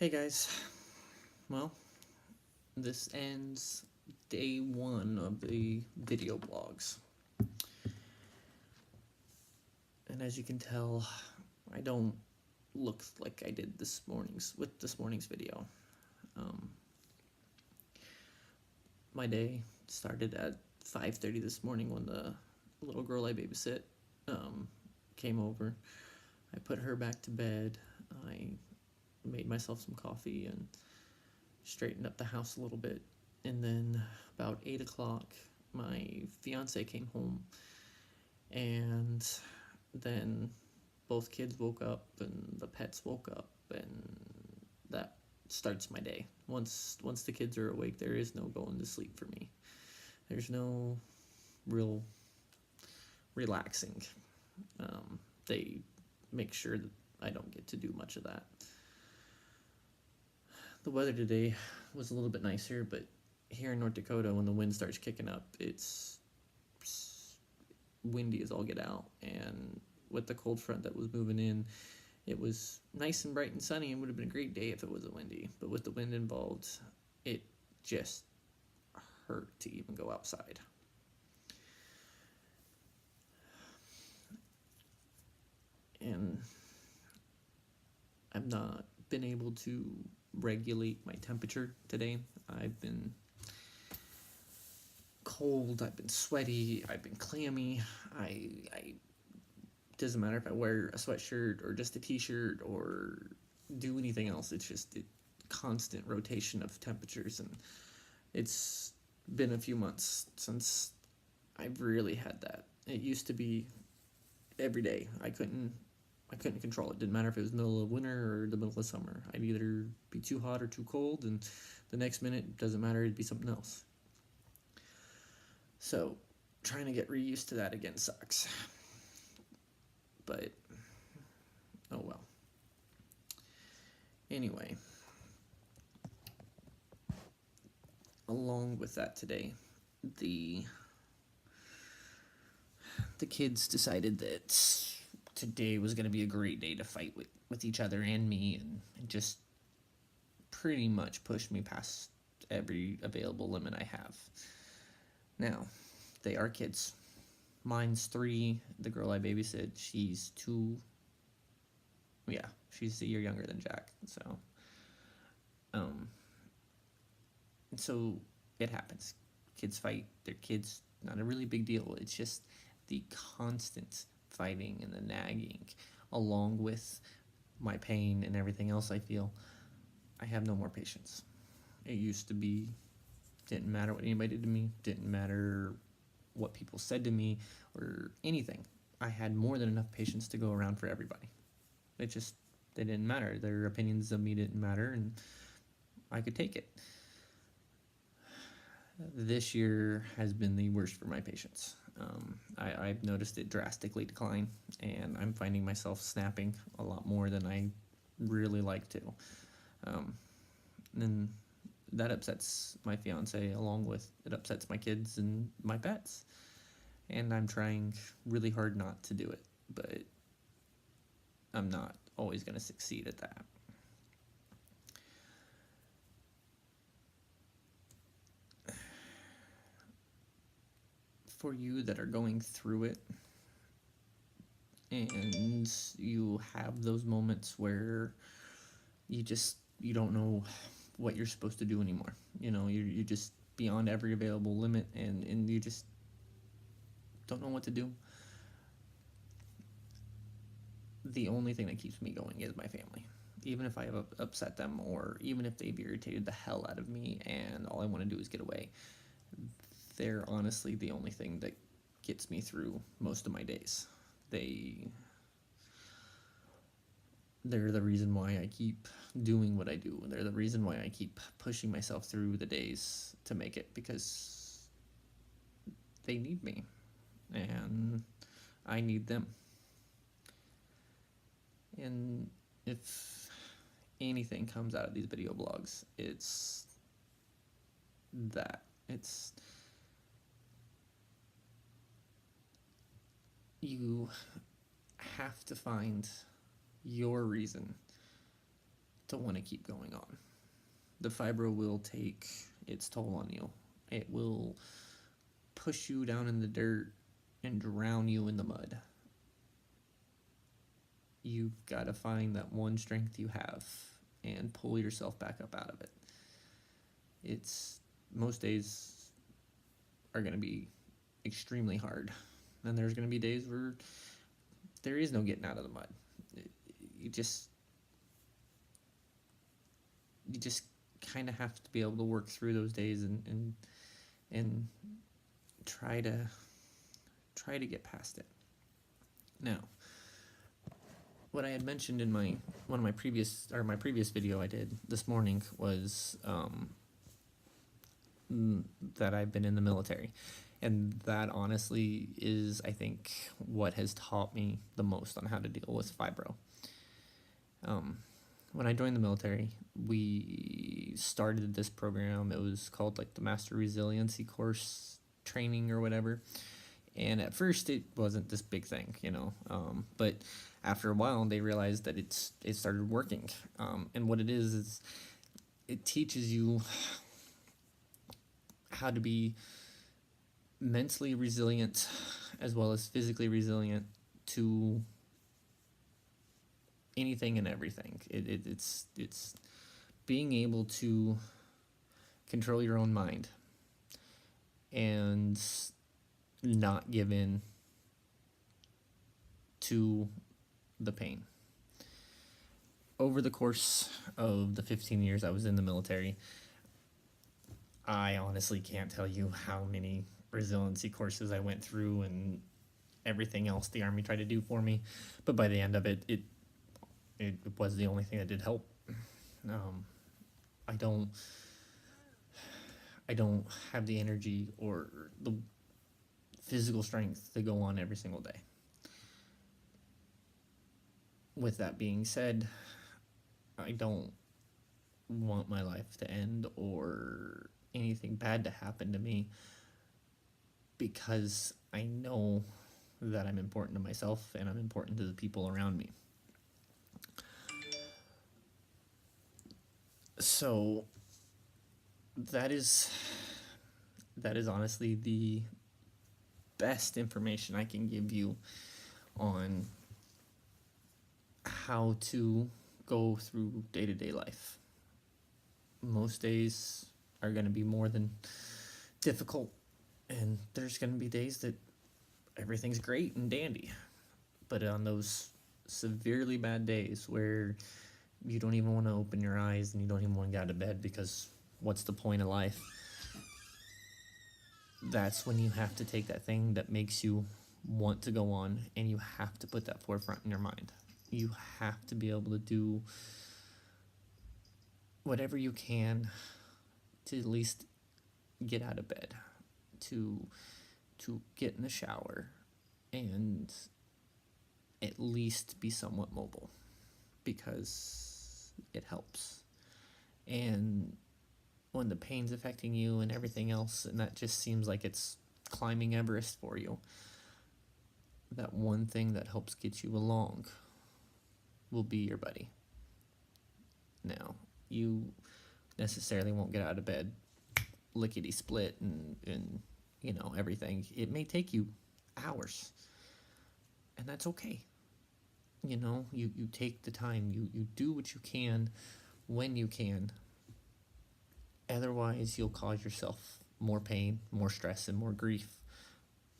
Hey guys, well, this ends day one of the video blogs. And as you can tell, I don't look like I did this morning's video. Um, my day started at 5:30 this morning when the little girl I babysit came over. I put her back to bed. I made myself some coffee and straightened up the house a little bit. And then about 8 o'clock, my fiance came home, and then both kids woke up and the pets woke up, and that starts my day. Once the kids are awake, there is no going to sleep for me. There's no real relaxing. They make sure that I don't get to do much of that. The weather today was a little bit nicer, but here in North Dakota, when the wind starts kicking up, it's windy as all get out. And with the cold front that was moving in, it was nice and bright and sunny and would have been a great day if it wasn't windy. But with the wind involved, it just hurt to even go outside. And I've not been able to regulate my temperature today. I've been cold, I've been sweaty, I've been clammy. I doesn't matter if I wear a sweatshirt or just a t-shirt or do anything else. It's just a constant rotation of temperatures, and it's been a few months since I've really had that. It used to be every day. I couldn't control it. Didn't matter if it was the middle of winter or the middle of summer. I'd either be too hot or too cold, and the next minute, doesn't matter, it'd be something else. So trying to get reused to that again sucks. But oh well. Anyway, along with that today, the kids decided that today was going to be a great day to fight with each other and me, and just pretty much pushed me past every available limit I have. Now, they are kids. Mine's 3. The girl I babysit, she's 2. Yeah, she's a year younger than Jack. So it happens. Kids fight. They're kids. Not a really big deal. It's just the constant fighting and the nagging, along with my pain and everything else I feel. I have no more patience. It used to be, didn't matter what anybody did to me, didn't matter what people said to me or anything. I had more than enough patience to go around for everybody. They didn't matter. Their opinions of me didn't matter, and I could take it. This year has been the worst for my patience. I've noticed it drastically decline, and I'm finding myself snapping a lot more than I really like to. And that upsets my fiance, along with it upsets my kids and my pets. And I'm trying really hard not to do it, but I'm not always going to succeed at that. For you that are going through it, and you have those moments where you don't know what you're supposed to do anymore. You're just beyond every available limit, and you just don't know what to do. The only thing that keeps me going is my family. Even if I have upset them, or even if they've irritated the hell out of me and all I want to do is get away, they're honestly the only thing that gets me through most of my days. They're the reason why I keep doing what I do. They're the reason why I keep pushing myself through the days to make it, because they need me, and I need them. And if anything comes out of these video blogs, it's that. It's you have to find your reason to want to keep going on. The fibro will take its toll on you. It will push you down in the dirt and drown you in the mud. You've got to find that one strength you have and pull yourself back up out of it. Most days are going to be extremely hard, and there's going to be days where there is no getting out of the mud. You just kind of have to be able to work through those days and try to get past it. Now, what I had mentioned in my previous video I did this morning was that I've been in the military, and that honestly is, I think, what has taught me the most on how to deal with fibro. When I joined the military, we started this program. It was called like the Master Resiliency course training or whatever. And at first it wasn't this big thing, but after a while they realized that it started working. And what it is it teaches you how to be mentally resilient as well as physically resilient to anything and everything. It's being able to control your own mind and not give in to the pain. Over the course of the 15 years I was in the military, I honestly can't tell you how many resiliency courses I went through and everything else the Army tried to do for me, but by the end of it was the only thing that did help. I don't have the energy or the physical strength to go on every single day. With that being said, I don't want my life to end or anything bad to happen to me, because I know that I'm important to myself and I'm important to the people around me. So that is honestly the best information I can give you on how to go through day-to-day life. Most days are going to be more than difficult, and there's going to be days that everything's great and dandy. But on those severely bad days where you don't even want to open your eyes and you don't even want to get out of bed because what's the point of life? That's when you have to take that thing that makes you want to go on, and you have to put that forefront in your mind. You have to be able to do whatever you can to at least get out of bed, to get in the shower, and at least be somewhat mobile, because it helps. And when the pain's affecting you and everything else, and that just seems like it's climbing Everest for you, that one thing that helps get you along will be your buddy. Now, you necessarily won't get out of bed lickety-split and everything. It may take you hours, and that's okay. You take the time, you do what you can when you can. Otherwise, you'll cause yourself more pain, more stress, and more grief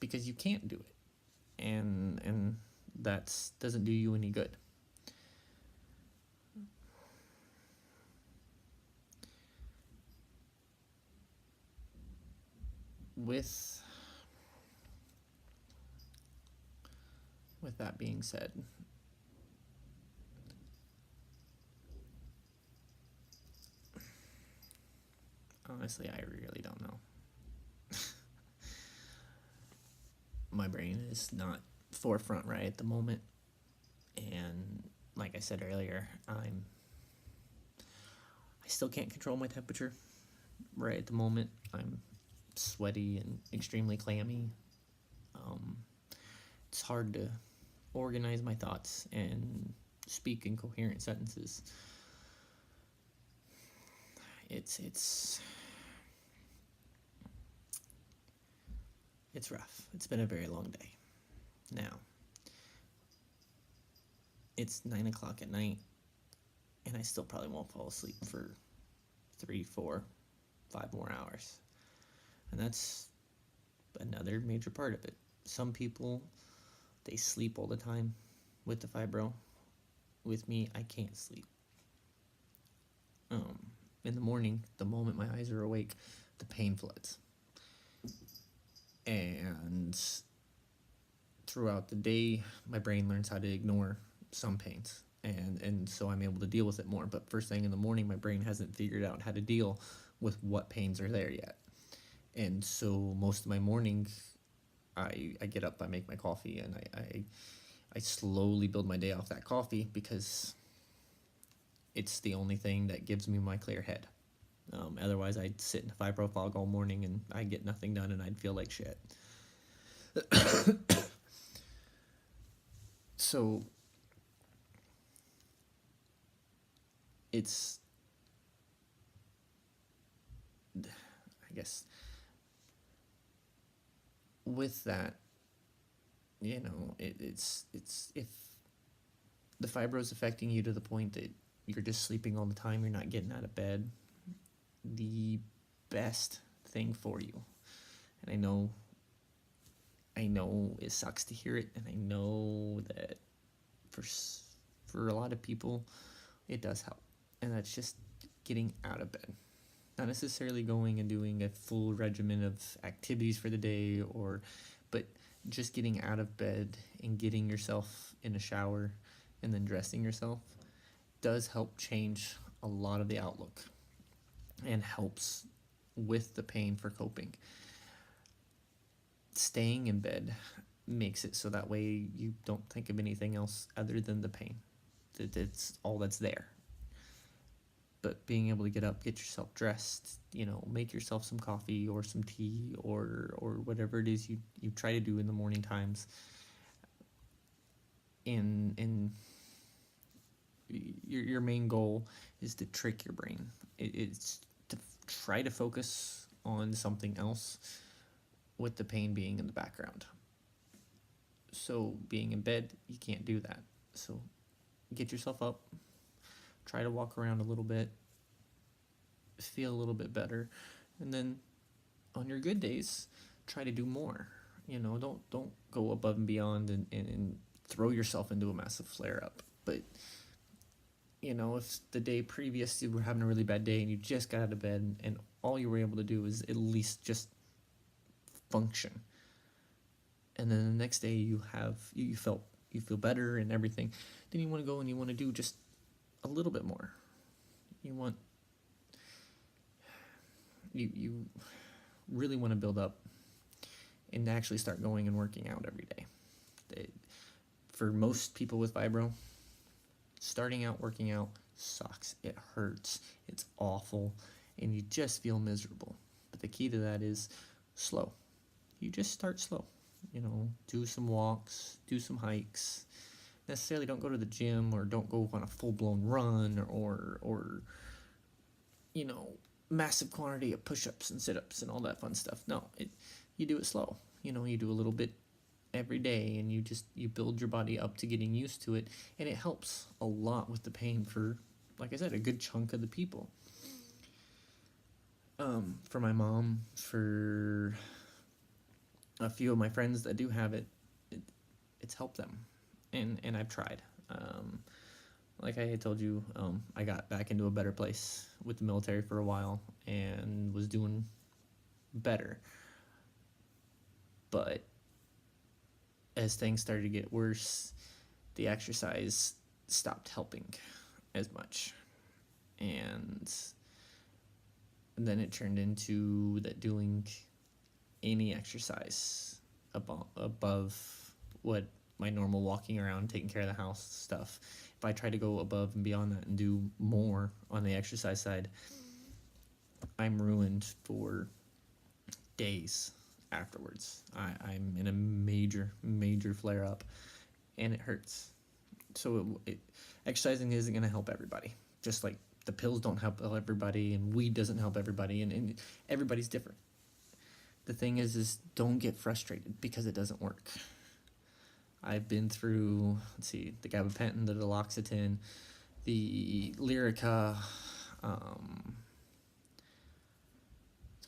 because you can't do it, and that doesn't do you any good. With that being said, honestly, I really don't know. My brain is not forefront right at the moment, and like I said earlier, I still can't control my temperature right at the moment. I'm sweaty and extremely clammy. It's hard to organize my thoughts and speak in coherent sentences. it's rough. It's been a very long day. Now, it's 9 o'clock at night, and I still probably won't fall asleep for 3, 4, 5 more hours. And that's another major part of it. Some people, they sleep all the time with the fibro. With me, I can't sleep. In the morning, the moment my eyes are awake, the pain floods. And throughout the day, my brain learns how to ignore some pains. And so I'm able to deal with it more. But first thing in the morning, my brain hasn't figured out how to deal with what pains are there yet. And so most of my morning, I get up, I make my coffee, and I slowly build my day off that coffee because it's the only thing that gives me my clear head. Otherwise, I'd sit in a fibro fog all morning and I'd get nothing done and I'd feel like shit. So it's, I guess, with that, it's if the fibro is affecting you to the point that you're just sleeping all the time, you're not getting out of bed, the best thing for you, and I know it sucks to hear it, and I know that for a lot of people it does help, and that's just getting out of bed. Not necessarily going and doing a full regimen of activities for the day, but just getting out of bed and getting yourself in a shower and then dressing yourself does help change a lot of the outlook and helps with the pain for coping. Staying in bed makes it so that way you don't think of anything else other than the pain. That's all that's there. But being able to get up, get yourself dressed, make yourself some coffee or some tea or whatever it is you try to do in the morning times. And your main goal is to trick your brain. It's to try to focus on something else with the pain being in the background. So being in bed, you can't do that. So get yourself up. Try to walk around a little bit, feel a little bit better, and then on your good days, try to do more. Don't go above and beyond and throw yourself into a massive flare-up. But, if the day previous you were having a really bad day and you just got out of bed and all you were able to do is at least just function, and then the next day you feel better and everything, then you want to go and you want to do just a little bit more. You really want to build up and actually start going and working out every day. For most people with fibro, starting out working out sucks. It hurts. It's awful. And you just feel miserable. But the key to that is slow. You just start slow. Do some walks, do some hikes. Necessarily don't go to the gym or don't go on a full-blown run or massive quantity of push-ups and sit-ups and all that fun stuff. No, you do it slow. You do a little bit every day, and you build your body up to getting used to it, and it helps a lot with the pain for, like I said, a good chunk of the people. For my mom, for a few of my friends that do have it, it's helped them. And I've tried. Like I had told you, I got back into a better place with the military for a while and was doing better. But as things started to get worse, the exercise stopped helping as much. And then it turned into that doing any exercise above what my normal walking around, taking care of the house stuff, if I try to go above and beyond that and do more on the exercise side, I'm ruined for days afterwards. I'm in a major flare-up, and it hurts. So exercising isn't going to help everybody. Just like the pills don't help everybody, and weed doesn't help everybody, and everybody's different. The thing is don't get frustrated because it doesn't work. I've been through, the gabapentin, the duloxetine, the Lyrica,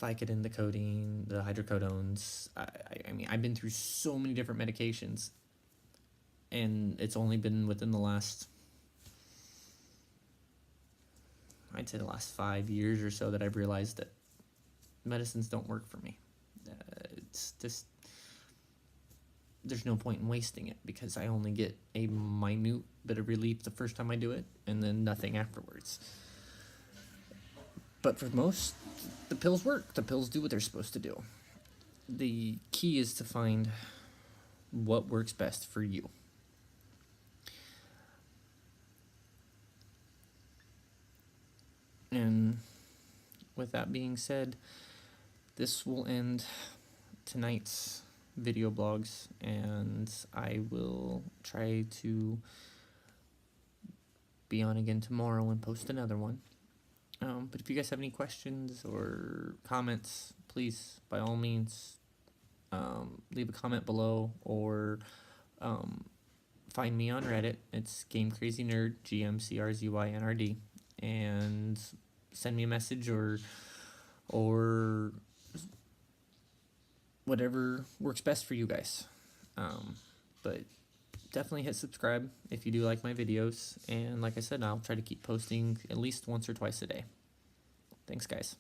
Vicodin, the codeine, the hydrocodones. I mean, I've been through so many different medications, and it's only been within the last, I'd say the last 5 years or so, that I've realized that medicines don't work for me. It's just, there's no point in wasting it, because I only get a minute bit of relief the first time I do it, and then nothing afterwards. But for most, the pills work. The pills do what they're supposed to do. The key is to find what works best for you. And with that being said, this will end tonight's video blogs, and I will try to be on again tomorrow and post another one. But if you guys have any questions or comments, please, by all means, leave a comment below, or find me on Reddit. It's Game Crazy Nerd, GMCRZYNRD, and send me a message or whatever works best for you guys. But definitely hit subscribe if you do like my videos, and like I said, I'll try to keep posting at least once or twice a day. Thanks, guys.